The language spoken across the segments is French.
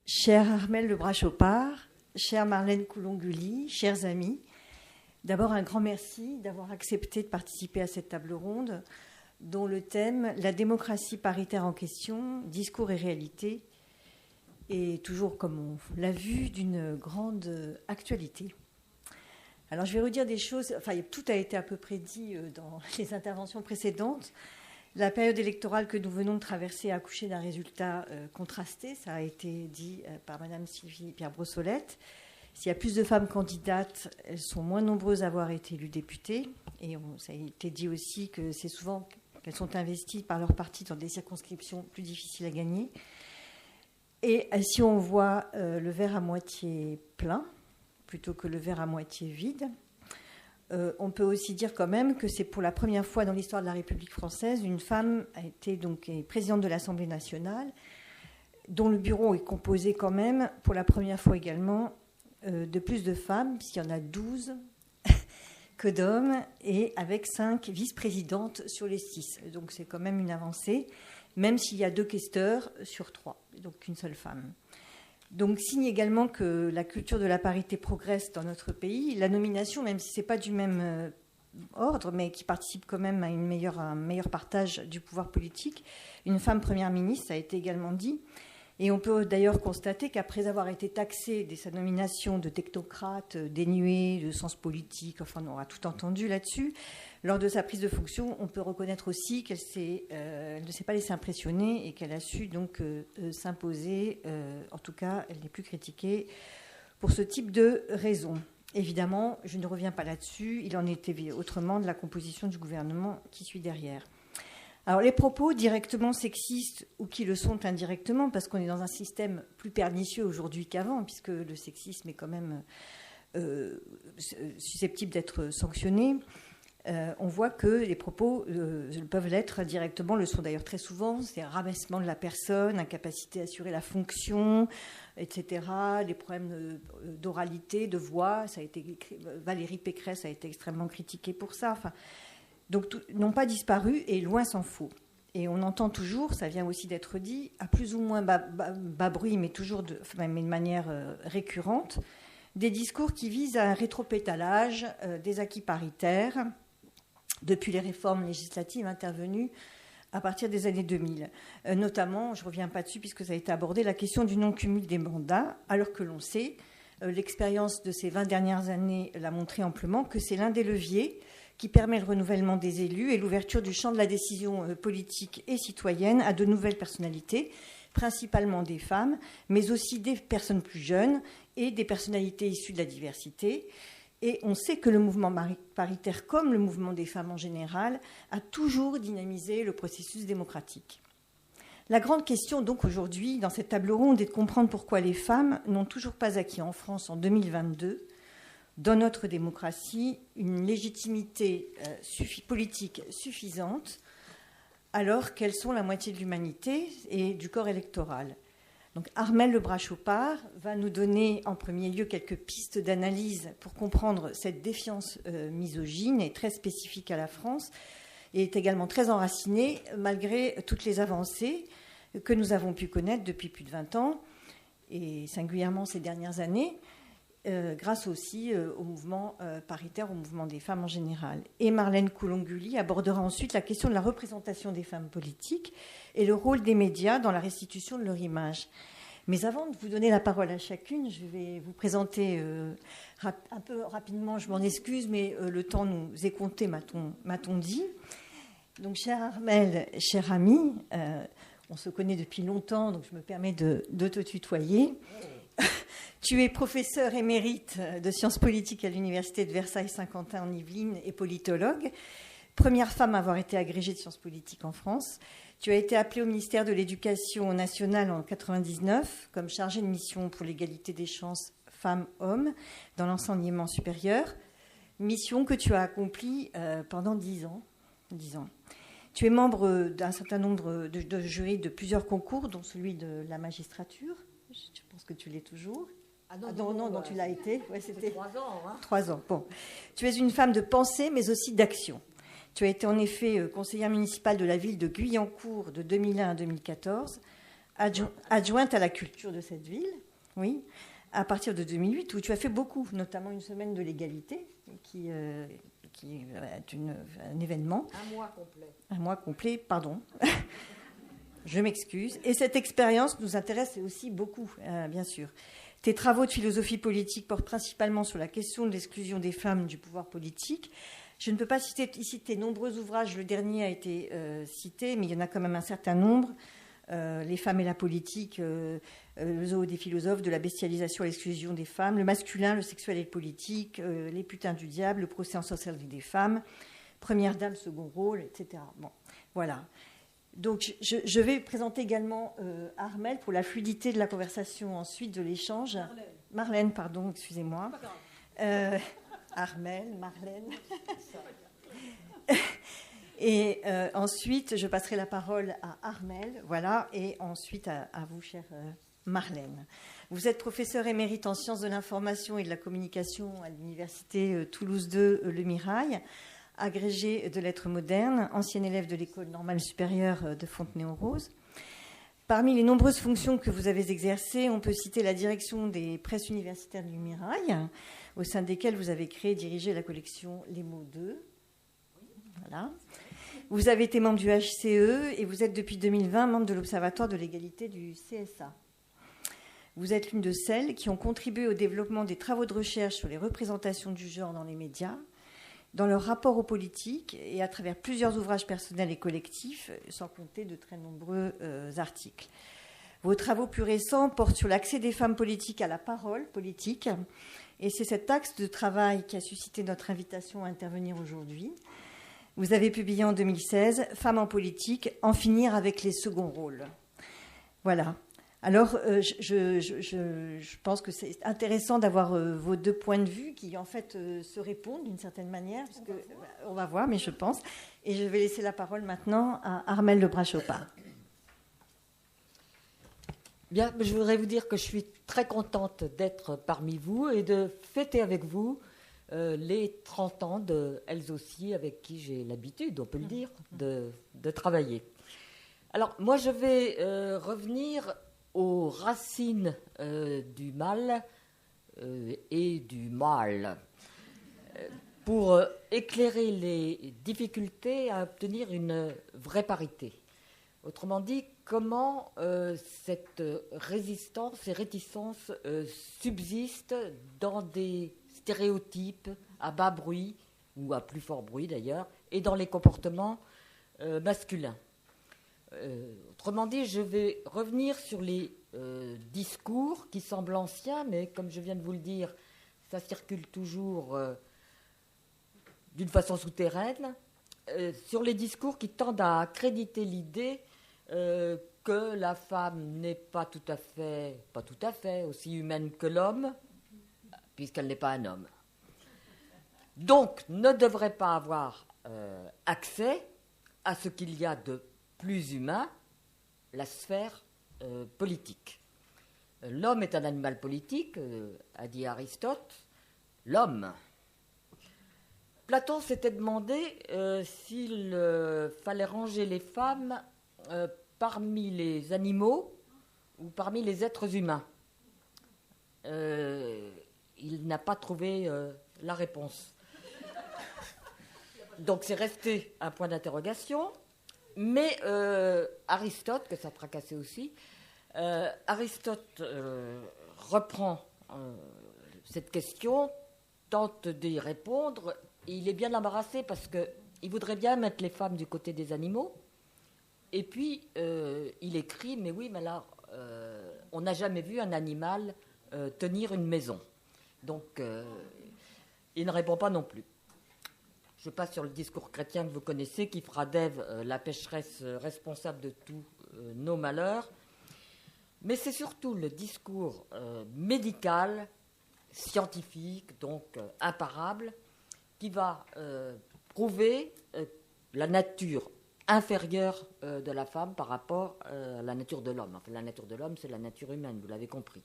Cher Armelle Le Bras-Chopard, chère Marlène Coulon-Gully, chers amis, d'abord un grand merci d'avoir accepté de participer à cette table ronde dont le thème « La démocratie paritaire en question, discours et réalité » est toujours, comme on l'a vu, d'une grande actualité. Alors je vais redire des choses, enfin tout a été à peu près dit dans les interventions précédentes. La période électorale que nous venons de traverser a accouché d'un résultat contrasté. Ça a été dit par Madame Sylvie Pierre-Brossolette. S'il y a plus de femmes candidates, elles sont moins nombreuses à avoir été élues députées. Et ça a été dit aussi que c'est souvent qu'elles sont investies par leur parti dans des circonscriptions plus difficiles à gagner. Et si on voit le verre à moitié plein plutôt que le verre à moitié vide, on peut aussi dire quand même que c'est pour la première fois dans l'histoire de la République française, une femme a été donc présidente de l'Assemblée nationale, dont le bureau est composé quand même, pour la première fois également, de plus de femmes, puisqu'il y en a 12 que d'hommes, et avec 5 vice-présidentes sur les 6. Donc c'est quand même une avancée, même s'il y a 2 questeurs sur 3, donc qu'une seule femme. Donc, signe également que la culture de la parité progresse dans notre pays. La nomination, même si ce n'est pas du même ordre, mais qui participe quand même à un meilleur partage du pouvoir politique. Une femme première ministre, ça a été également dit. Et on peut d'ailleurs constater qu'après avoir été taxée dès sa nomination de technocrate, dénuée de sens politique, enfin on aura tout entendu là-dessus, lors de sa prise de fonction, on peut reconnaître aussi qu'elle ne s'est pas laissée impressionner et qu'elle a su donc s'imposer. En tout cas, elle n'est plus critiquée pour ce type de raison. Évidemment, je ne reviens pas là-dessus. Il en était autrement de la composition du gouvernement qui suit derrière. Alors, les propos directement sexistes ou qui le sont indirectement, parce qu'on est dans un système plus pernicieux aujourd'hui qu'avant, puisque le sexisme est quand même susceptible d'être sanctionné. On voit que les propos peuvent l'être directement, le sont d'ailleurs très souvent, c'est un rabaissement de la personne, incapacité à assurer la fonction, etc. Des problèmes d'oralité, de voix, ça a été, Valérie Pécresse a été extrêmement critiquée pour ça. Enfin, donc n'ont pas disparu et loin s'en faut. Et on entend toujours, ça vient aussi d'être dit, à plus ou moins bas bruit, mais toujours de manière récurrente, des discours qui visent à un rétropétalage des acquis paritaires depuis les réformes législatives intervenues à partir des années 2000. Notamment, je ne reviens pas dessus puisque ça a été abordé, la question du non-cumul des mandats, alors que l'on sait, l'expérience de ces 20 dernières années l'a montré amplement, que c'est l'un des leviers qui permet le renouvellement des élus et l'ouverture du champ de la décision politique et citoyenne à de nouvelles personnalités, principalement des femmes, mais aussi des personnes plus jeunes et des personnalités issues de la diversité. Et on sait que le mouvement paritaire, comme le mouvement des femmes en général, a toujours dynamisé le processus démocratique. La grande question, donc, aujourd'hui, dans cette table ronde, est de comprendre pourquoi les femmes n'ont toujours pas acquis en France, en 2022, dans notre démocratie, une légitimité politique suffisante, alors qu'elles sont la moitié de l'humanité et du corps électoral. Donc Armelle Le Bras-Chopard va nous donner en premier lieu quelques pistes d'analyse pour comprendre cette défiance misogyne et très spécifique à la France et est également très enracinée malgré toutes les avancées que nous avons pu connaître depuis plus de 20 ans et singulièrement ces dernières années, grâce aussi au mouvement paritaire, au mouvement des femmes en général. Et Marlène Coulon-Gully abordera ensuite la question de la représentation des femmes politiques et le rôle des médias dans la restitution de leur image. Mais avant de vous donner la parole à chacune, je vais vous présenter un peu rapidement, je m'en excuse, mais le temps nous est compté, m'a-t-on dit. Donc, chère Armelle, chère amie, on se connaît depuis longtemps, donc je me permets de te tutoyer. Tu es professeur émérite de sciences politiques à l'université de Versailles-Saint-Quentin en Yvelines et politologue, première femme à avoir été agrégée de sciences politiques en France. Tu as été appelée au ministère de l'Éducation nationale en 1999 comme chargée de mission pour l'égalité des chances femmes-hommes dans l'enseignement supérieur, mission que tu as accomplie pendant 10 ans. Tu es membre d'un certain nombre de jurys de plusieurs concours, dont celui de la magistrature. Je pense que tu l'es toujours. Ah non, tu l'as été. Ouais, c'était 3 ans. Hein. 3 ans. Bon. Tu es une femme de pensée, mais aussi d'action. Tu as été en effet conseillère municipale de la ville de Guyancourt de 2001 à 2014, adjointe à la culture de cette ville, oui, à partir de 2008, où tu as fait beaucoup, notamment une semaine de l'égalité, qui est un événement. Un mois complet. Un mois complet, pardon. Je m'excuse. Et cette expérience nous intéresse aussi beaucoup, bien sûr. Tes travaux de philosophie politique portent principalement sur la question de l'exclusion des femmes du pouvoir politique. Je ne peux pas citer ici tes nombreux ouvrages. Le dernier a été cité, mais il y en a quand même un certain nombre. Les femmes et la politique, le zoo des philosophes, de la bestialisation à l'exclusion des femmes, le masculin, le sexuel et le politique, les putains du diable, le procès en sorcellerie des femmes, première dame, second rôle, etc. Bon, voilà. Donc, je vais présenter également Armelle pour la fluidité de la conversation ensuite de l'échange. Marlène, pardon, excusez-moi. Armelle, Marlène. Et ensuite, je passerai la parole à Armelle, voilà, et ensuite à vous, chère Marlène. Vous êtes professeure émérite en sciences de l'information et de la communication à l'université Toulouse 2 Le Mirail, agrégée de lettres modernes, ancienne élève de l'école normale supérieure de Fontenay-aux-Roses. Parmi les nombreuses fonctions que vous avez exercées, on peut citer la direction des presses universitaires du Mirail, au sein desquelles vous avez créé et dirigé la collection Les mots 2. Voilà. Vous avez été membre du HCE et vous êtes depuis 2020 membre de l'Observatoire de l'égalité du CSA. Vous êtes l'une de celles qui ont contribué au développement des travaux de recherche sur les représentations du genre dans les médias, dans leur rapport aux politiques et à travers plusieurs ouvrages personnels et collectifs, sans compter de très nombreux articles. Vos travaux plus récents portent sur l'accès des femmes politiques à la parole politique, et c'est cet axe de travail qui a suscité notre invitation à intervenir aujourd'hui. Vous avez publié en 2016 « Femmes en politique, en finir avec les seconds rôles ». Voilà. Alors, je pense que c'est intéressant d'avoir vos deux points de vue qui, en fait, se répondent d'une certaine manière. Parce que, on va voir, mais je pense. Et je vais laisser la parole maintenant à Armelle de Bras-Chopard. Bien, je voudrais vous dire que je suis très contente d'être parmi vous et de fêter avec vous les 30 ans de Elles aussi, avec qui j'ai l'habitude, on peut le dire, de travailler. Alors, moi, je vais revenir aux racines du mal et du mal pour éclairer les difficultés à obtenir une vraie parité. Autrement dit, comment cette résistance et réticence subsistent dans des stéréotypes à bas bruit, ou à plus fort bruit d'ailleurs, et dans les comportements masculins. Autrement dit, je vais revenir sur les discours qui semblent anciens, mais comme je viens de vous le dire, ça circule toujours d'une façon souterraine, sur les discours qui tendent à accréditer l'idée que la femme n'est pas tout à fait aussi humaine que l'homme, puisqu'elle n'est pas un homme. Donc, ne devrait pas avoir accès à ce qu'il y a de plus humain, la sphère politique. L'homme est un animal politique, a dit Aristote. L'homme. Platon s'était demandé s'il fallait ranger les femmes parmi les animaux ou parmi les êtres humains. Il n'a pas trouvé la réponse. Donc c'est resté un point d'interrogation. Mais Aristote, que ça tracassait aussi, Aristote reprend cette question, tente d'y répondre, et il est bien embarrassé parce qu'il voudrait bien mettre les femmes du côté des animaux, et puis il écrit, mais oui, mais là, on n'a jamais vu un animal tenir une maison. Donc, il ne répond pas non plus. Je passe sur le discours chrétien que vous connaissez, qui fera d'Ève la pécheresse responsable de tous nos malheurs. Mais c'est surtout le discours médical, scientifique, donc imparable, qui va prouver la nature inférieure de la femme par rapport à la nature de l'homme. Enfin, la nature de l'homme, c'est la nature humaine, vous l'avez compris.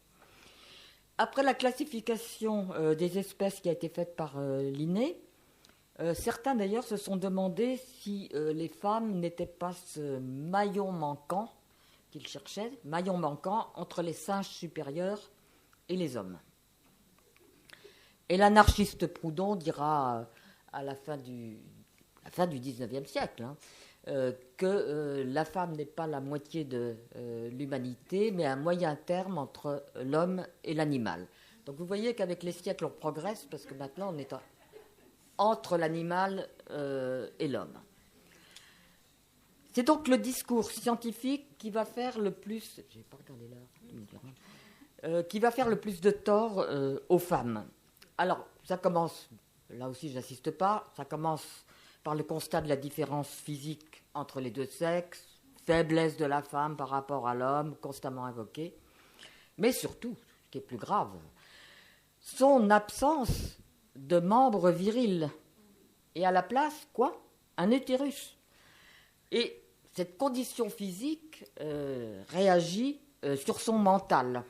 Après la classification des espèces qui a été faite par Linné, certains d'ailleurs se sont demandé si les femmes n'étaient pas ce maillon manquant qu'il cherchait, maillon manquant entre les singes supérieurs et les hommes. Et l'anarchiste Proudhon dira à la fin du XIXe siècle que la femme n'est pas la moitié de l'humanité, mais un moyen terme entre l'homme et l'animal. Donc vous voyez qu'avec les siècles, on progresse, parce que maintenant, on est entre l'animal et l'homme. C'est donc le discours scientifique qui va faire le plus... J'ai pas regardé l'heure. Qui va faire le plus de tort aux femmes. Alors, ça commence, là aussi je n'insiste pas, ça commence par le constat de la différence physique entre les deux sexes, faiblesse de la femme par rapport à l'homme, constamment invoquée, mais surtout, ce qui est plus grave, son absence de membres virils. Et à la place, quoi ? Un utérus. Et cette condition physique réagit sur son mental.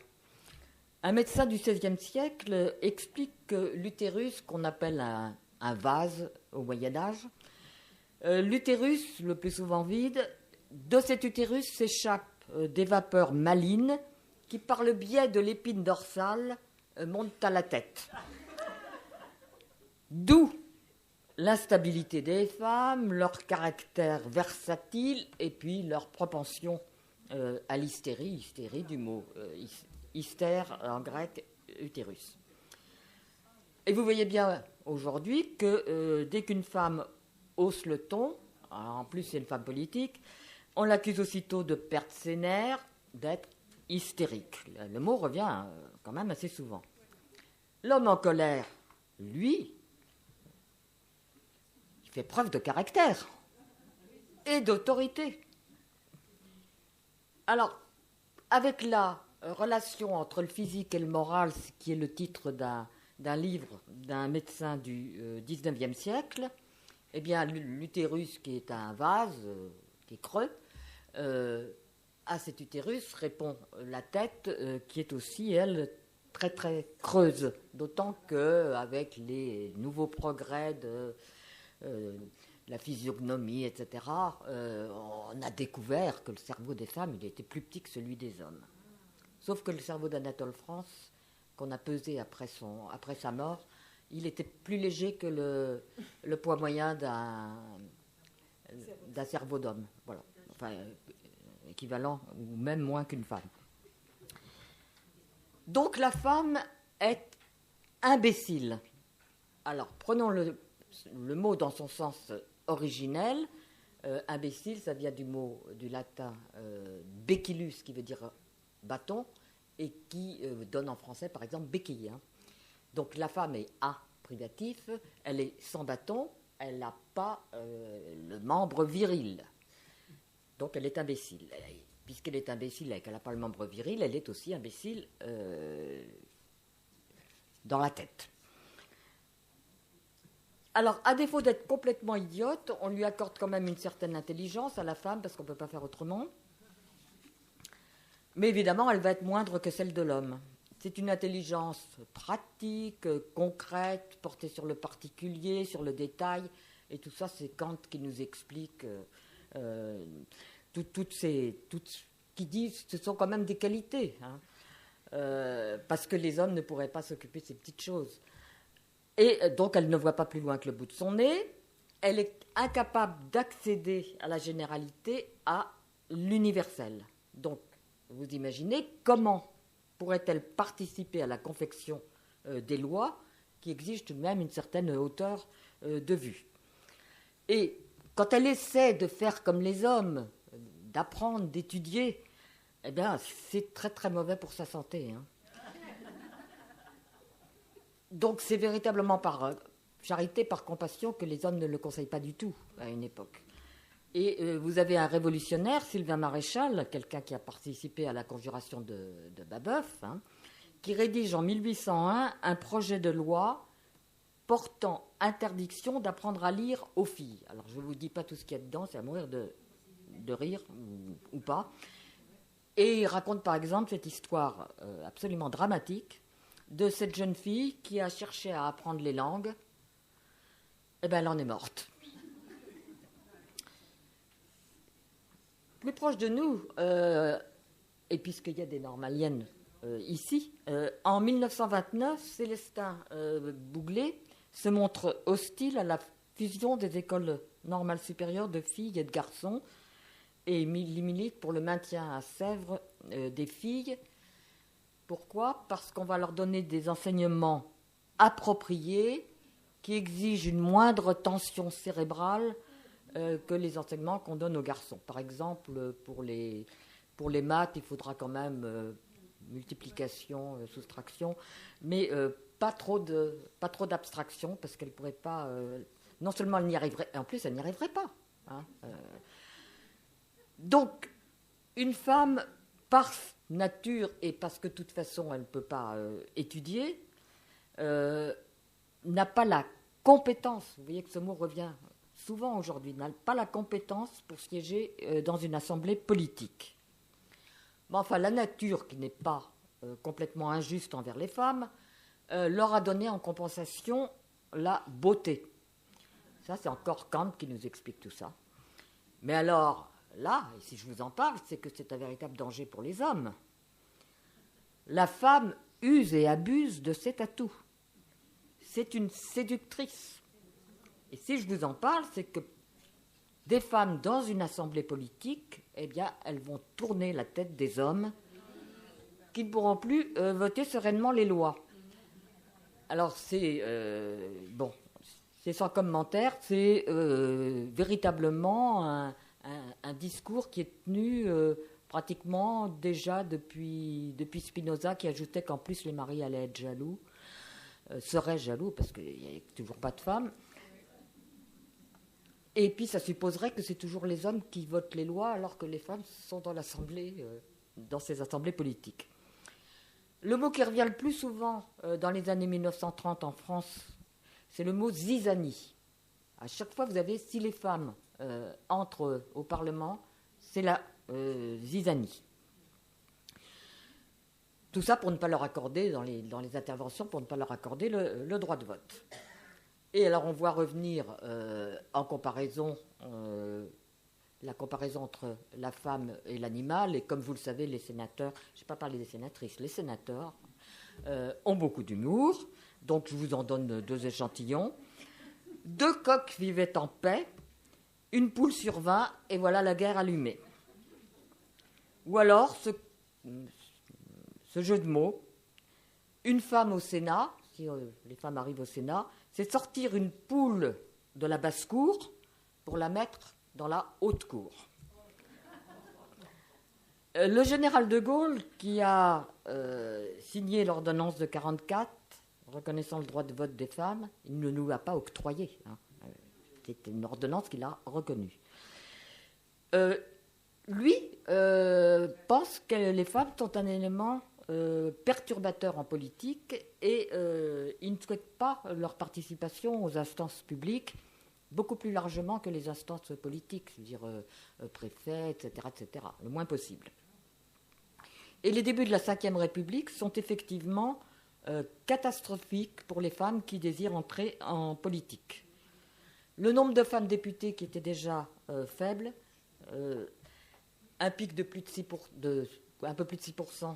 Un médecin du XVIe siècle explique que l'utérus, qu'on appelle un vase au Moyen-Âge, l'utérus, le plus souvent vide, de cet utérus s'échappent des vapeurs malines qui, par le biais de l'épine dorsale, montent à la tête. D'où l'instabilité des femmes, leur caractère versatile et puis leur propension à l'hystérie du mot hystère en grec, utérus. Et vous voyez bien aujourd'hui que dès qu'une femme hausse le ton, en plus c'est une femme politique, on l'accuse aussitôt de perdre ses nerfs, d'être hystérique. Le mot revient quand même assez souvent. L'homme en colère, lui, il fait preuve de caractère et d'autorité. Alors, avec la relation entre le physique et le moral, ce qui est le titre d'un livre d'un médecin du XIXe siècle, eh bien, l'utérus, qui est un vase, qui est creux, à cet utérus répond la tête, qui est aussi, elle, très très creuse. D'autant qu'avec les nouveaux progrès de la physiognomie, etc., on a découvert que le cerveau des femmes, il était plus petit que celui des hommes. Sauf que le cerveau d'Anatole France, qu'on a pesé après sa mort, il était plus léger que le poids moyen d'un cerveau d'homme. Voilà. Enfin, équivalent ou même moins qu'une femme. Donc la femme est imbécile. Alors, prenons le mot dans son sens originel. Imbécile, ça vient du latin becillus, qui veut dire bâton, et qui donne en français, par exemple, béquille. Hein. Donc la femme est A privatif, elle est sans bâton, elle n'a pas le membre viril. Donc elle est imbécile. Puisqu'elle est imbécile et qu'elle n'a pas le membre viril, elle est aussi imbécile dans la tête. Alors, à défaut d'être complètement idiote, on lui accorde quand même une certaine intelligence à la femme, parce qu'on ne peut pas faire autrement. Mais évidemment, elle va être moindre que celle de l'homme. C'est une intelligence pratique, concrète, portée sur le particulier, sur le détail. Et tout ça, c'est Kant qui nous explique qui disent que ce sont quand même des qualités. Hein, parce que les hommes ne pourraient pas s'occuper de ces petites choses. Et donc, elle ne voit pas plus loin que le bout de son nez. Elle est incapable d'accéder à la généralité, à l'universel. Donc, vous imaginez comment pourrait-elle participer à la confection des lois qui exigent tout de même une certaine hauteur de vue. Et quand elle essaie de faire comme les hommes, d'apprendre, d'étudier, eh bien, c'est très très mauvais pour sa santé. Hein. Donc c'est véritablement par charité, par compassion, que les hommes ne le conseillent pas du tout à une époque. Et vous avez un révolutionnaire, Sylvain Maréchal, quelqu'un qui a participé à la conjuration de Babeuf, hein, qui rédige en 1801 un projet de loi portant interdiction d'apprendre à lire aux filles. Alors je ne vous dis pas tout ce qu'il y a dedans, c'est à mourir de rire ou pas. Et il raconte par exemple cette histoire absolument dramatique de cette jeune fille qui a cherché à apprendre les langues. Eh bien, elle en est morte. Plus proche de nous, et puisqu'il y a des normaliennes ici, en 1929, Célestin Bouglet se montre hostile à la fusion des écoles normales supérieures de filles et de garçons, et il milite pour le maintien à Sèvres des filles. Pourquoi ? Parce qu'on va leur donner des enseignements appropriés qui exigent une moindre tension cérébrale que les enseignements qu'on donne aux garçons. Par exemple, pour les maths, il faudra quand même multiplication, soustraction, mais pas trop d'abstraction, parce qu'elle ne pourrait pas... non seulement elle n'y arriverait, en plus elle n'y arriverait pas. Hein, Donc, une femme, par nature, et parce que de toute façon elle ne peut pas étudier, n'a pas la compétence, vous voyez que ce mot revient souvent aujourd'hui, n'a pas la compétence pour siéger dans une assemblée politique. Mais enfin, la nature, qui n'est pas complètement injuste envers les femmes, leur a donné en compensation la beauté. Ça, c'est encore Kant qui nous explique tout ça. Mais alors, là, et si je vous en parle, c'est que c'est un véritable danger pour les hommes. La femme use et abuse de cet atout. C'est une séductrice. Et si je vous en parle, c'est que des femmes dans une assemblée politique, eh bien, elles vont tourner la tête des hommes qui ne pourront plus voter sereinement les lois. Alors, c'est sans commentaire, c'est véritablement un discours qui est tenu pratiquement déjà depuis Spinoza, qui ajoutait qu'en plus les maris allaient être jaloux, seraient jaloux, parce qu'il n'y a toujours pas de femmes. Et puis ça supposerait que c'est toujours les hommes qui votent les lois, alors que les femmes sont dans l'assemblée, dans ces assemblées politiques. Le mot qui revient le plus souvent dans les années 1930 en France, c'est le mot zizanie. À chaque fois, vous avez, si les femmes entrent au Parlement, c'est la zizanie. Tout ça pour ne pas leur accorder, dans les interventions, pour ne pas leur accorder le droit de vote. Et alors, on voit revenir en comparaison, la comparaison entre la femme et l'animal. Et comme vous le savez, les sénateurs, je n'ai pas parlé des sénatrices, les sénateurs ont beaucoup d'humour. Donc, je vous en donne 2 échantillons. 2 coqs vivaient en paix, une poule sur 20, et voilà la guerre allumée. Ou alors, ce jeu de mots, une femme au Sénat, si les femmes arrivent au Sénat, c'est sortir une poule de la basse-cour pour la mettre dans la haute-cour. Le général de Gaulle, qui a signé l'ordonnance de 1944, reconnaissant le droit de vote des femmes, il ne nous l'a pas octroyé. Hein. C'est une ordonnance qu'il a reconnue. Lui pense que les femmes sont un élément perturbateur en politique et il ne souhaite pas leur participation aux instances publiques beaucoup plus largement que les instances politiques, c'est-à-dire préfets, etc., le moins possible. Et les débuts de la Ve République sont effectivement catastrophiques pour les femmes qui désirent entrer en politique. Le nombre de femmes députées qui était déjà faible, un pic de plus de un peu plus de 6%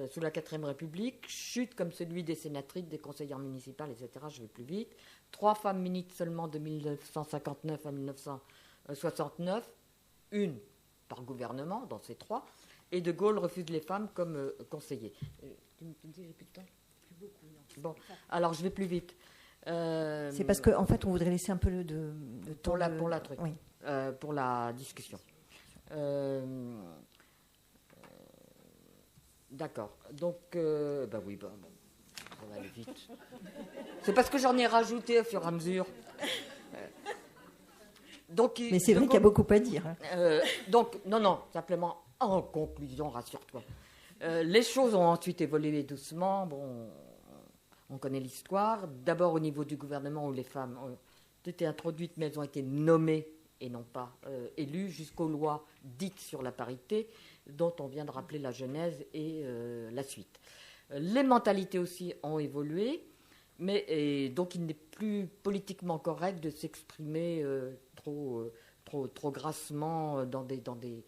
sous la IVe République, chute comme celui des sénatrices, des conseillères municipales, etc. Je vais plus vite. 3 femmes ministres seulement de 1959 à 1969, une par gouvernement dans ces 3, et De Gaulle refuse les femmes comme conseillers. Tu me dis, j'ai plus de temps ? Plus beaucoup, non. Bon, alors je vais plus vite. C'est parce qu'en fait, on voudrait laisser un peu de temps oui. Pour la discussion. D'accord. Donc, oui, bon, on va aller vite. C'est parce que j'en ai rajouté au fur et à mesure. Donc, mais c'est vrai qu'il y a beaucoup à dire. Donc, non, simplement, en conclusion, rassure-toi. Les choses ont ensuite évolué doucement. Bon, on connaît l'histoire. D'abord au niveau du gouvernement où les femmes ont été introduites, mais elles ont été nommées et non pas élues, jusqu'aux lois dites sur la parité, dont on vient de rappeler la genèse et la suite. Les mentalités aussi ont évolué, mais donc il n'est plus politiquement correct de s'exprimer trop grassement dans des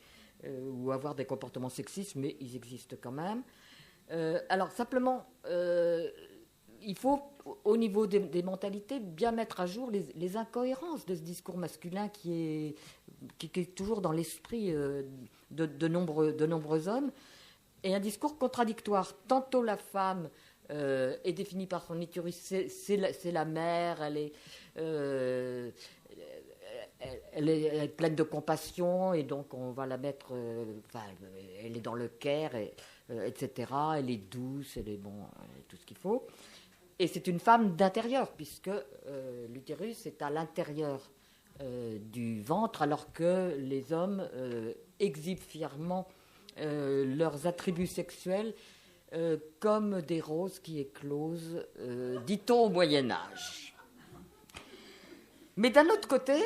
ou avoir des comportements sexistes, mais ils existent quand même. Alors simplement, il faut, au niveau des mentalités, bien mettre à jour les incohérences de ce discours masculin qui est toujours dans l'esprit de nombreux hommes, et un discours contradictoire. Tantôt la femme est définie par son utérus, c'est la mère, elle est pleine de compassion, et donc on va la mettre, elle est dans le care, etc. Elle est douce, elle est tout ce qu'il faut. Et c'est une femme d'intérieur, puisque l'utérus est à l'intérieur du ventre, alors que les hommes exhibent fièrement leurs attributs sexuels comme des roses qui éclosent, dit-on au Moyen-Âge. Mais d'un autre côté,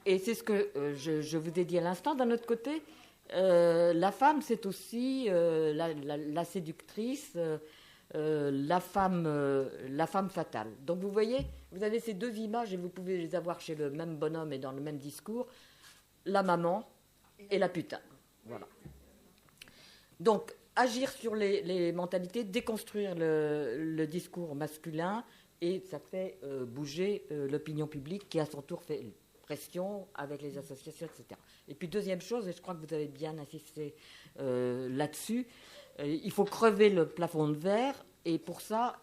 et c'est ce que je vous ai dit à l'instant, d'un autre côté, la femme, c'est aussi la séductrice, la femme fatale. Donc vous voyez, vous avez ces deux images et vous pouvez les avoir chez le même bonhomme et dans le même discours, la maman et la putain. Voilà. Donc agir sur les mentalités, déconstruire le discours masculin, et ça fait bouger l'opinion publique qui à son tour fait pression avec les associations, etc. Et puis deuxième chose, et je crois que vous avez bien insisté là-dessus, il faut crever le plafond de verre, et pour ça,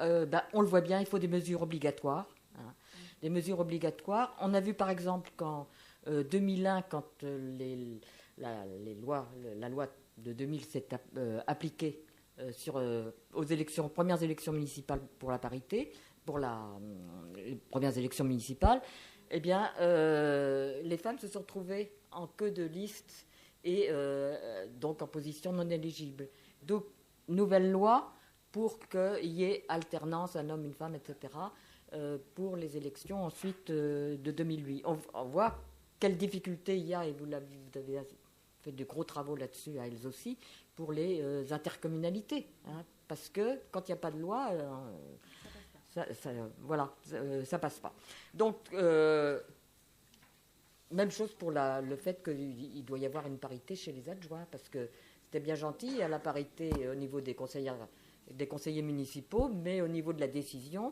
on le voit bien, il faut des mesures obligatoires. Hein. Des mesures obligatoires. On a vu par exemple qu'en 2001, quand la loi de 2000 s'est appliquée aux premières élections municipales pour la parité, pour les premières élections municipales, eh bien, les femmes se sont retrouvées en queue de liste et donc en position non éligible. Donc, nouvelle loi pour qu'il y ait alternance, un homme, une femme, etc., pour les élections ensuite de 2008. On voit quelles difficultés il y a, et vous avez fait de gros travaux là-dessus à elles aussi, pour les intercommunalités. Hein, parce que quand il n'y a pas de loi, ça passe pas. Donc, même chose pour le fait qu'il doit y avoir une parité chez les adjoints, parce que c'était bien gentil à la parité au niveau des conseillers municipaux, mais au niveau de la décision,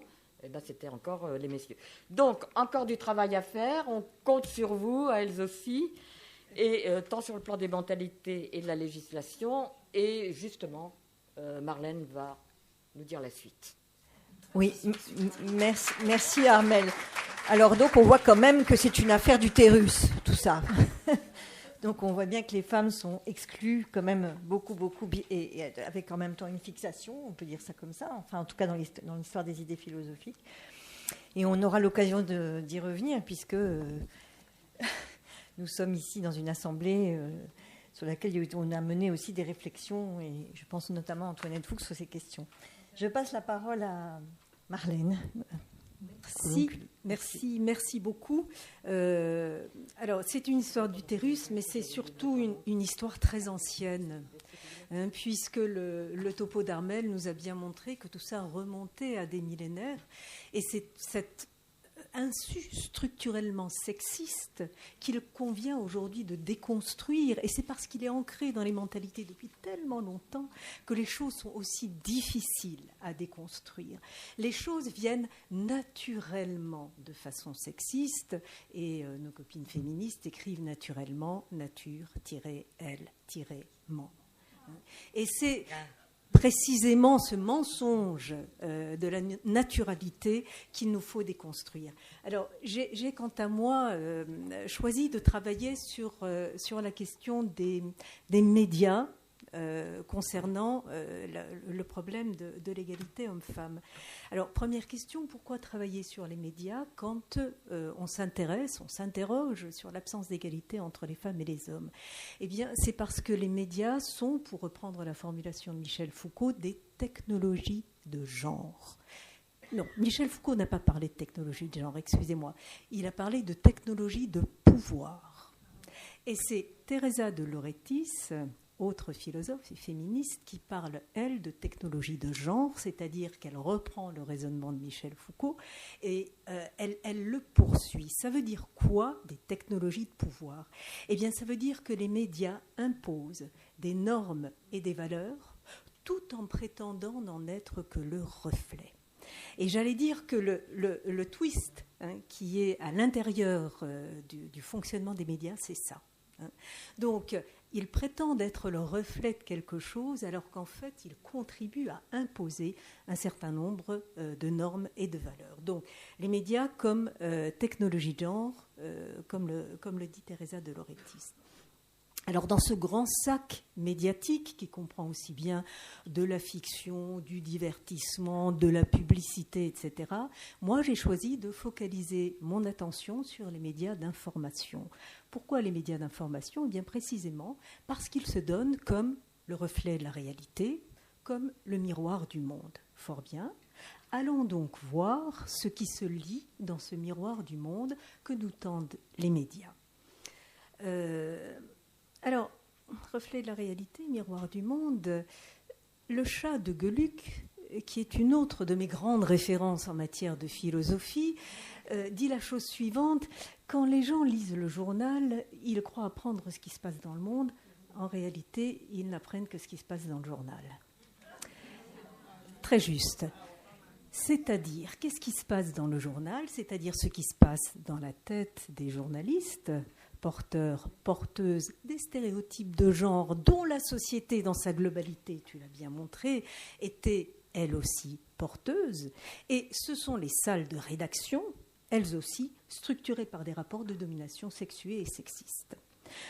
c'était encore les messieurs. Donc, encore du travail à faire. On compte sur vous, à elles aussi, et tant sur le plan des mentalités et de la législation. Et justement, Marlène va nous dire la suite. Oui, merci Armelle. Alors donc, on voit quand même que c'est une affaire d'utérus, tout ça. Donc on voit bien que les femmes sont exclues quand même beaucoup, et avec en même temps une fixation, on peut dire ça comme ça, enfin en tout cas dans l'histoire des idées philosophiques. Et on aura l'occasion d'y revenir, puisque nous sommes ici dans une assemblée sur laquelle on a mené aussi des réflexions, et je pense notamment à Antoinette Fuchs sur ces questions. Je passe la parole à Marlène. Merci beaucoup. Alors, c'est une histoire d'utérus, mais c'est surtout une histoire très ancienne, hein, puisque le topo d'Armelle nous a bien montré que tout ça remontait à des millénaires. Et c'est cette insu structurellement sexiste qu'il convient aujourd'hui de déconstruire. Et c'est parce qu'il est ancré dans les mentalités depuis tellement longtemps que les choses sont aussi difficiles à déconstruire. Les choses viennent naturellement de façon sexiste, et nos copines féministes écrivent naturellement nature-elle-ment. Et c'est précisément ce mensonge de la naturalité qu'il nous faut déconstruire. Alors, j'ai quant à moi choisi de travailler sur la question des médias concernant le problème de l'égalité homme-femme. Alors, première question, pourquoi travailler sur les médias quand on s'interroge sur l'absence d'égalité entre les femmes et les hommes? Eh bien, c'est parce que les médias sont, pour reprendre la formulation de Michel Foucault, des technologies de genre. Non, Michel Foucault n'a pas parlé de technologie de genre, excusez-moi. Il a parlé de technologie de pouvoir. Et c'est Teresa de Lauretis autre philosophe et féministe, qui parle, elle, de technologie de genre, c'est-à-dire qu'elle reprend le raisonnement de Michel Foucault et elle le poursuit. Ça veut dire quoi, des technologies de pouvoir? Eh bien, ça veut dire que les médias imposent des normes et des valeurs tout en prétendant n'en être que le reflet. Et j'allais dire que le twist qui est à l'intérieur du fonctionnement des médias, c'est ça. Donc, ils prétendent être le reflet de quelque chose, alors qu'en fait, ils contribuent à imposer un certain nombre de normes et de valeurs. Donc, les médias comme technologie de genre, comme le dit Teresa de Lauretis. Alors, dans ce grand sac médiatique qui comprend aussi bien de la fiction, du divertissement, de la publicité, etc., moi, j'ai choisi de focaliser mon attention sur les médias d'information. Pourquoi les médias d'information? Eh bien, précisément parce qu'ils se donnent comme le reflet de la réalité, comme le miroir du monde. Fort bien. Allons donc voir ce qui se lit dans ce miroir du monde que nous tendent les médias. Alors, reflet de la réalité, miroir du monde, le chat de Geluck, qui est une autre de mes grandes références en matière de philosophie, dit la chose suivante: quand les gens lisent le journal, ils croient apprendre ce qui se passe dans le monde. En réalité, ils n'apprennent que ce qui se passe dans le journal. Très juste. C'est-à-dire, qu'est-ce qui se passe dans le journal? C'est-à-dire ce qui se passe dans la tête des journalistes, porteurs, porteuses des stéréotypes de genre dont la société dans sa globalité, tu l'as bien montré, était elle aussi porteuse. Et ce sont les salles de rédaction, elles aussi, structurées par des rapports de domination sexuée et sexiste.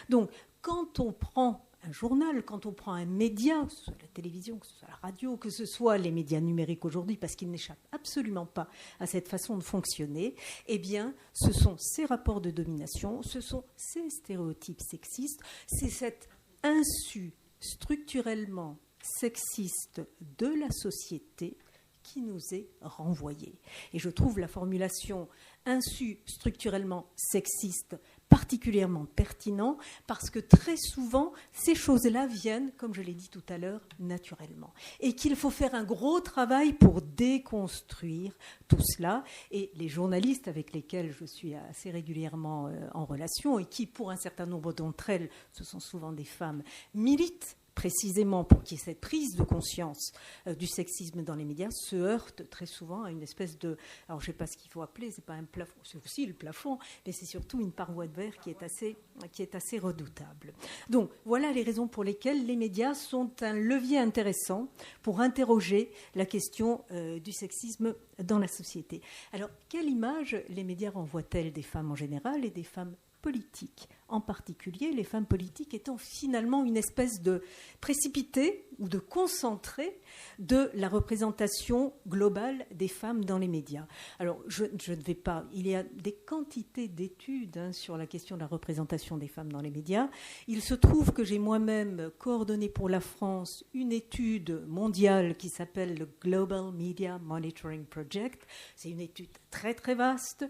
Donc, quand on prend un journal, quand on prend un média, que ce soit la télévision, que ce soit la radio, que ce soit les médias numériques aujourd'hui, parce qu'ils n'échappent absolument pas à cette façon de fonctionner, eh bien, ce sont ces rapports de domination, ce sont ces stéréotypes sexistes, c'est cet insu structurellement sexiste de la société qui nous est renvoyé. Et je trouve la formulation insu structurellement sexiste particulièrement pertinent parce que très souvent, ces choses-là viennent, comme je l'ai dit tout à l'heure, naturellement. Et qu'il faut faire un gros travail pour déconstruire tout cela. Et les journalistes avec lesquels je suis assez régulièrement en relation et qui, pour un certain nombre d'entre elles, ce sont souvent des femmes, militent précisément pour qu'il y ait cette prise de conscience du sexisme dans les médias, se heurte très souvent à une espèce de... Alors, je ne sais pas ce qu'il faut appeler, c'est pas un plafond, c'est aussi le plafond, mais c'est surtout une paroi de verre qui est assez redoutable. Donc, voilà les raisons pour lesquelles les médias sont un levier intéressant pour interroger la question du sexisme dans la société. Alors, quelle image les médias renvoient-elles des femmes en général et des femmes politiques, en particulier les femmes politiques étant finalement une espèce de précipité ou de concentré de la représentation globale des femmes dans les médias. Alors, je ne vais pas... Il y a des quantités d'études sur la question de la représentation des femmes dans les médias. Il se trouve que j'ai moi-même coordonné pour la France une étude mondiale qui s'appelle le Global Media Monitoring Project. C'est une étude très, très vaste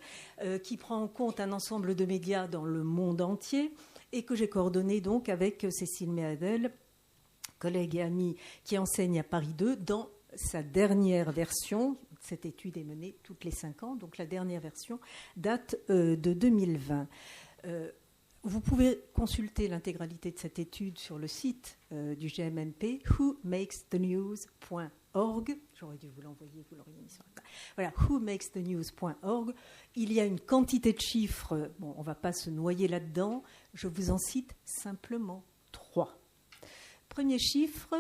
qui prend en compte un ensemble de médias dans le monde entier et que j'ai coordonné donc avec Cécile Méadel, collègue et amie qui enseigne à Paris 2, dans sa dernière version. Cette étude est menée toutes les 5 ans, donc la dernière version date de 2020. Vous pouvez consulter l'intégralité de cette étude sur le site du GMNP, whomakesthenews.org. J'aurais dû vous l'envoyer, vous l'auriez mis sur la page. Voilà, whomakesthenews.org. Il y a une quantité de chiffres, bon, on ne va pas se noyer là-dedans, je vous en cite simplement 3. Premier chiffre,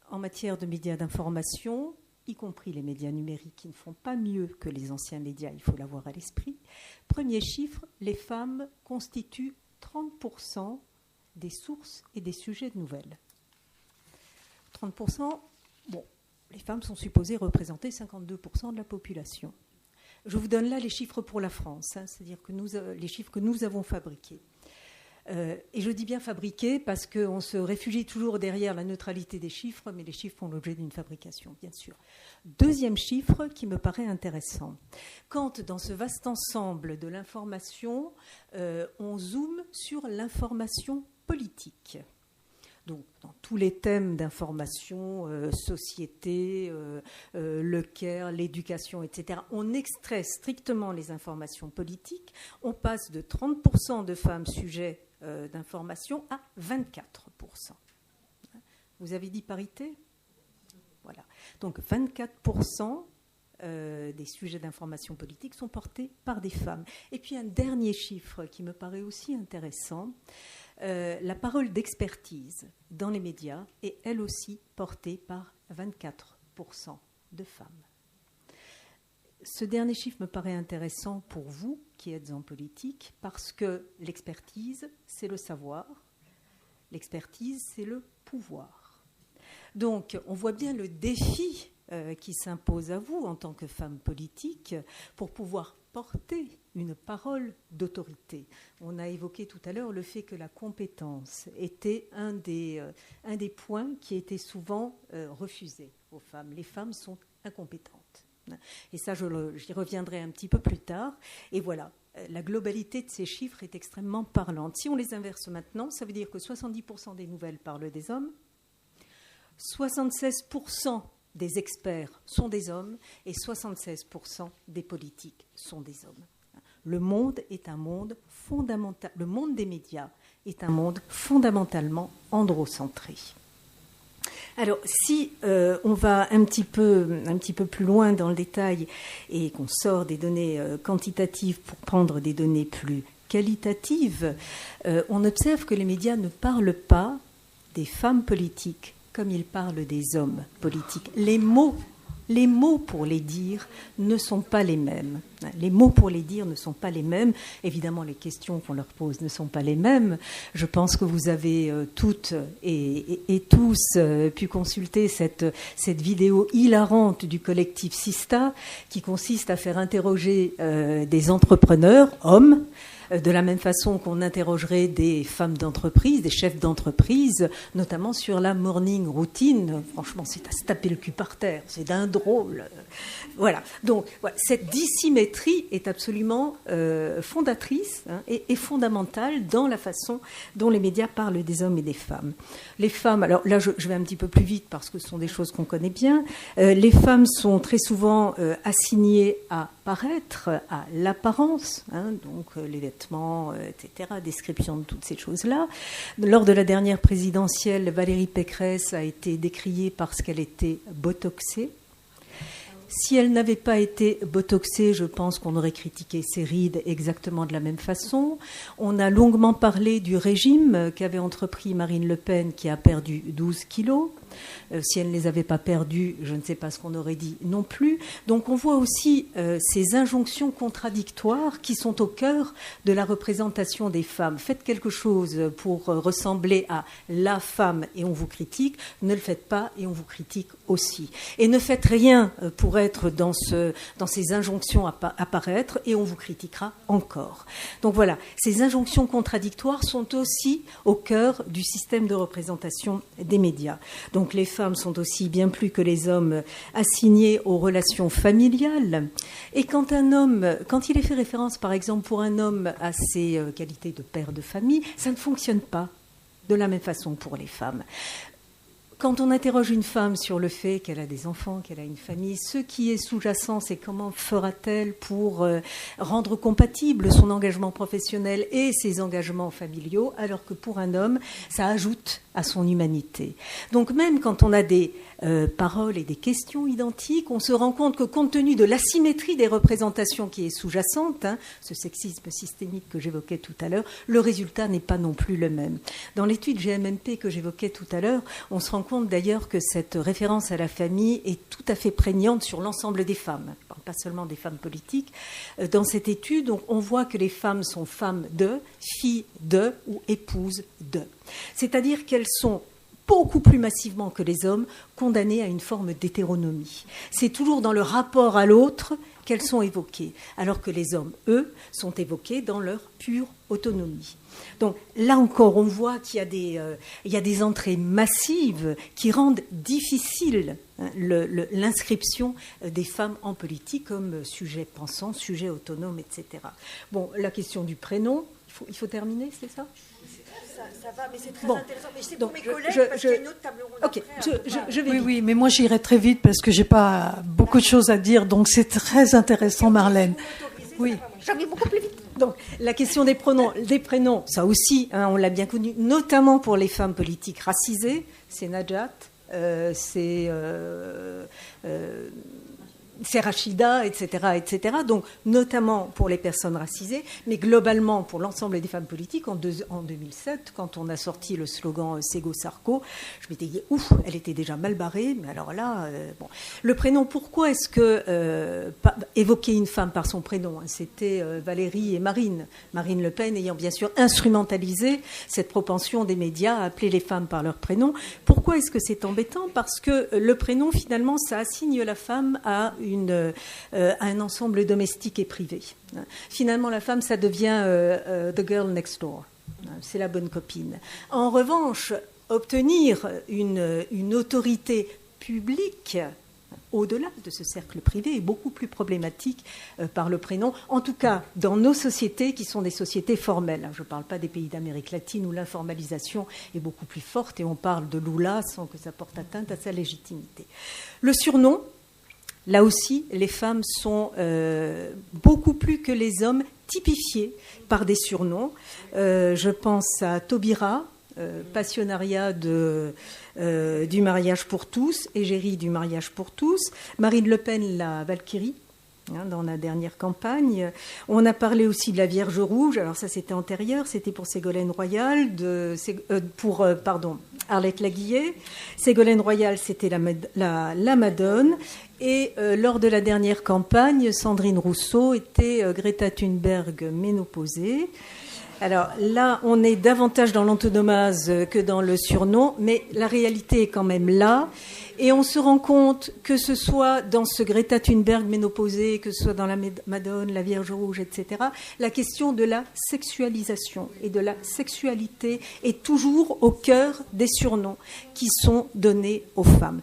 en matière de médias d'information, y compris les médias numériques qui ne font pas mieux que les anciens médias, il faut l'avoir à l'esprit. Premier chiffre, les femmes constituent 30% des sources et des sujets de nouvelles. 30%, bon, les femmes sont supposées représenter 52% de la population. Je vous donne là les chiffres pour la France, c'est-à-dire que les chiffres que nous avons fabriqués. Et je dis bien fabriqués parce qu'on se réfugie toujours derrière la neutralité des chiffres, mais les chiffres font l'objet d'une fabrication, bien sûr. Deuxième chiffre qui me paraît intéressant. Quand, dans ce vaste ensemble de l'information, on zoome sur l'information politique, Donc, dans tous les thèmes d'information, société, le care, l'éducation, etc., on extrait strictement les informations politiques. On passe de 30% de femmes sujets d'information à 24%. Vous avez dit parité ? Voilà. Donc 24% des sujets d'information politique sont portés par des femmes. Et puis un dernier chiffre qui me paraît aussi intéressant, la parole d'expertise dans les médias est elle aussi portée par 24% de femmes. Ce dernier chiffre me paraît intéressant pour vous qui êtes en politique parce que l'expertise, c'est le savoir, l'expertise, c'est le pouvoir. Donc on voit bien le défi qui s'impose à vous en tant que femme politique pour pouvoir porter une parole d'autorité. On a évoqué tout à l'heure le fait que la compétence était un des points qui était souvent refusé aux femmes. Les femmes sont incompétentes. Et ça, j'y reviendrai un petit peu plus tard. Et voilà, la globalité de ces chiffres est extrêmement parlante. Si on les inverse maintenant, ça veut dire que 70% des nouvelles parlent des hommes, 76% des experts sont des hommes et 76% des politiques sont des hommes. Le monde est un monde fondamental. Le monde des médias est un monde fondamentalement androcentré. Alors, si on va un petit peu plus loin dans le détail et qu'on sort des données quantitatives pour prendre des données plus qualitatives, on observe que les médias ne parlent pas des femmes politiques comme ils parlent des hommes politiques. Les mots pour les dire ne sont pas les mêmes. Les mots pour les dire ne sont pas les mêmes. Évidemment, les questions qu'on leur pose ne sont pas les mêmes. Je pense que vous avez toutes et tous pu consulter cette vidéo hilarante du collectif Sista qui consiste à faire interroger des entrepreneurs, hommes, de la même façon qu'on interrogerait des femmes d'entreprise, des chefs d'entreprise, notamment sur la morning routine. Franchement, c'est à se taper le cul par terre, c'est d'un drôle. Voilà. Donc, voilà, cette dissymétrie est absolument fondatrice et fondamentale dans la façon dont les médias parlent des hommes et des femmes. Les femmes, alors là, je vais un petit peu plus vite parce que ce sont des choses qu'on connaît bien. Les femmes sont très souvent assignées à paraître, à l'apparence, donc les vêtements, etc., description de toutes ces choses-là. Lors de la dernière présidentielle, Valérie Pécresse a été décriée parce qu'elle était botoxée. Si elle n'avait pas été botoxée, je pense qu'on aurait critiqué ses rides exactement de la même façon. On a longuement parlé du régime qu'avait entrepris Marine Le Pen, qui a perdu 12 kilos. Si elle ne les avait pas perdus, je ne sais pas ce qu'on aurait dit non plus. Donc on voit aussi ces injonctions contradictoires qui sont au cœur de la représentation des femmes. Faites quelque chose pour ressembler à la femme et on vous critique. Ne le faites pas et on vous critique aussi. Et ne faites rien pour être dans ces injonctions à apparaître et on vous critiquera encore. Donc voilà, ces injonctions contradictoires sont aussi au cœur du système de représentation des médias. Donc les femmes sont aussi bien plus que les hommes assignées aux relations familiales. Et quand il est fait référence par exemple pour un homme à ses qualités de père de famille, ça ne fonctionne pas de la même façon pour les femmes. Quand on interroge une femme sur le fait qu'elle a des enfants, qu'elle a une famille, ce qui est sous-jacent, c'est comment fera-t-elle pour rendre compatible son engagement professionnel et ses engagements familiaux, alors que pour un homme, ça ajoute à son humanité. Donc même quand on a des paroles et des questions identiques, on se rend compte que compte tenu de l'asymétrie des représentations qui est sous-jacente, ce sexisme systémique que j'évoquais tout à l'heure, le résultat n'est pas non plus le même. Dans l'étude GMMP que j'évoquais tout à l'heure, on se rend compte d'ailleurs que cette référence à la famille est tout à fait prégnante sur l'ensemble des femmes, pas seulement des femmes politiques. Dans cette étude, on voit que les femmes sont femmes de, filles de ou épouses de. C'est-à-dire qu'elles sont beaucoup plus massivement que les hommes condamnées à une forme d'hétéronomie. C'est toujours dans le rapport à l'autre qu'elles sont évoquées, alors que les hommes, eux, sont évoqués dans leur pure autonomie. Donc là encore, on voit qu'il y a des entrées massives qui rendent difficile l'inscription des femmes en politique comme sujet pensant, sujet autonome, etc. Bon, la question du prénom, il faut terminer, c'est ça ? Ça va, mais c'est très Bon. intéressant. Mais c'est Donc, pour mes collègues, parce qu'il y a une autre table ronde Ok, après. je vais Oui, vite. oui, mais moi j'irai très vite parce que j'ai pas beaucoup de choses à dire, donc c'est très intéressant, Marlène. Oui. J'arrive beaucoup plus vite. Donc, la question des prénoms, ça aussi, hein, on l'a bien connu, notamment pour les femmes politiques racisées. C'est Najat, c'est Rachida, etc. Donc, notamment pour les personnes racisées, mais globalement pour l'ensemble des femmes politiques. En 2007, quand on a sorti le slogan Sego-Sarko, je m'étais dit, ouf, elle était déjà mal barrée, mais alors là, bon. Le prénom, pourquoi est-ce que évoquer une femme par son prénom, hein, c'était Valérie et Marine. Marine Le Pen ayant bien sûr instrumentalisé cette propension des médias à appeler les femmes par leur prénom. Pourquoi est-ce que c'est embêtant ? Parce que le prénom, finalement, ça assigne la femme à un ensemble domestique et privé. Finalement, la femme, ça devient the girl next door. C'est la bonne copine. En revanche, obtenir une autorité publique au-delà de ce cercle privé est beaucoup plus problématique par le prénom, en tout cas dans nos sociétés qui sont des sociétés formelles. Je ne parle pas des pays d'Amérique latine où l'informalisation est beaucoup plus forte et on parle de Lula sans que ça porte atteinte à sa légitimité. Le surnom, là aussi, les femmes sont beaucoup plus que les hommes typifiées par des surnoms. Je pense à Taubira, passionnariat du mariage pour tous, égérie du mariage pour tous. Marine Le Pen, la Valkyrie, hein, dans la dernière campagne. On a parlé aussi de la Vierge Rouge. Alors ça, c'était antérieur. C'était pour Ségolène Royal, pour Arlette Laguillet. Ségolène Royal, c'était la Madone. Et lors de la dernière campagne, Sandrine Rousseau était Greta Thunberg ménopausée. Alors là, on est davantage dans l'antonomase que dans le surnom, mais la réalité est quand même là. Et on se rend compte que ce soit dans ce Greta Thunberg ménopausée, que ce soit dans la Madone, la Vierge Rouge, etc., la question de la sexualisation et de la sexualité est toujours au cœur des surnoms qui sont donnés aux femmes.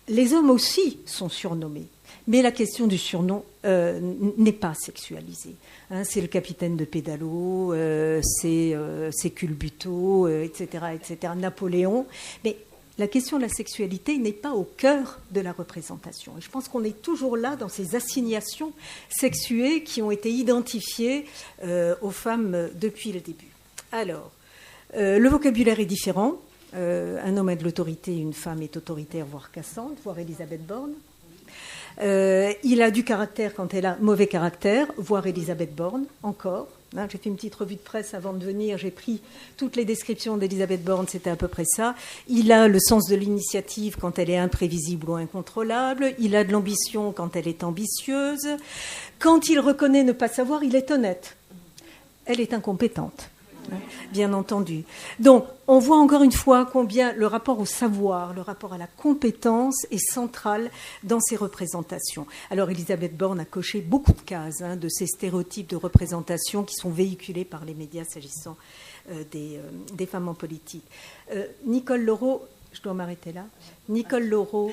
Les hommes aussi sont surnommés, mais la question du surnom n'est pas sexualisée. Hein, c'est le capitaine de pédalo, c'est Culbuto, etc., Napoléon. Mais la question de la sexualité n'est pas au cœur de la représentation. Et je pense qu'on est toujours là dans ces assignations sexuées qui ont été identifiées aux femmes depuis le début. Alors, le vocabulaire est différent. Un homme a de l'autorité, une femme est autoritaire, voire cassante, voire Elisabeth Borne. Il a du caractère quand elle a mauvais caractère, voire Elisabeth Borne, encore. Hein, j'ai fait une petite revue de presse avant de venir, j'ai pris toutes les descriptions d'Elisabeth Borne, c'était à peu près ça. Il a le sens de l'initiative quand elle est imprévisible ou incontrôlable. Il a de l'ambition quand elle est ambitieuse. Quand il reconnaît ne pas savoir, il est honnête. Elle est incompétente. Bien entendu. Donc, on voit encore une fois combien le rapport au savoir, le rapport à la compétence est central dans ces représentations. Alors, Elisabeth Borne a coché beaucoup de cases de ces stéréotypes de représentation qui sont véhiculés par les médias s'agissant des femmes en politique. Nicole Laureau, je dois m'arrêter là. Nicole Laureau,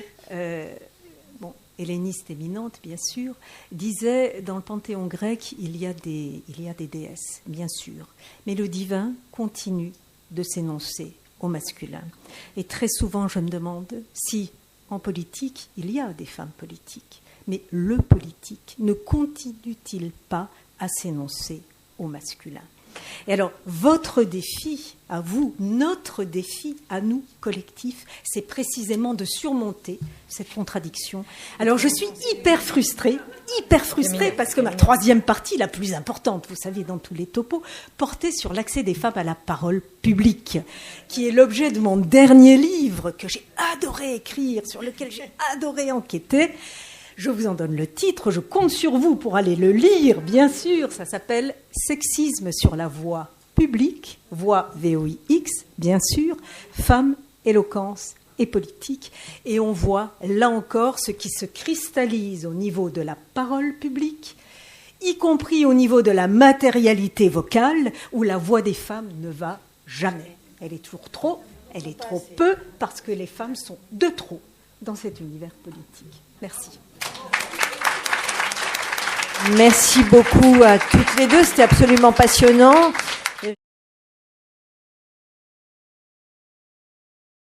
helléniste éminente, bien sûr, disait dans le panthéon grec, il y a des déesses, bien sûr, mais le divin continue de s'énoncer au masculin. Et très souvent, je me demande si, en politique, il y a des femmes politiques, mais le politique ne continue-t-il pas à s'énoncer au masculin ? Et alors, votre défi à vous, notre défi à nous, collectifs, c'est précisément de surmonter cette contradiction. Alors, je suis hyper frustrée parce que ma troisième partie, la plus importante, vous savez, dans tous les topos, portait sur l'accès des femmes à la parole publique, qui est l'objet de mon dernier livre que j'ai adoré écrire, sur lequel j'ai adoré enquêter. Je vous en donne le titre, je compte sur vous pour aller le lire, bien sûr. Ça s'appelle « Sexisme sur la voie publique », voix VOIX, bien sûr, femmes, éloquence et politique. Et on voit, là encore, ce qui se cristallise au niveau de la parole publique, y compris au niveau de la matérialité vocale, où la voix des femmes ne va jamais. Elle est toujours trop, elle est trop peu, parce que les femmes sont de trop dans cet univers politique. Merci. Merci beaucoup à toutes les deux, c'était absolument passionnant.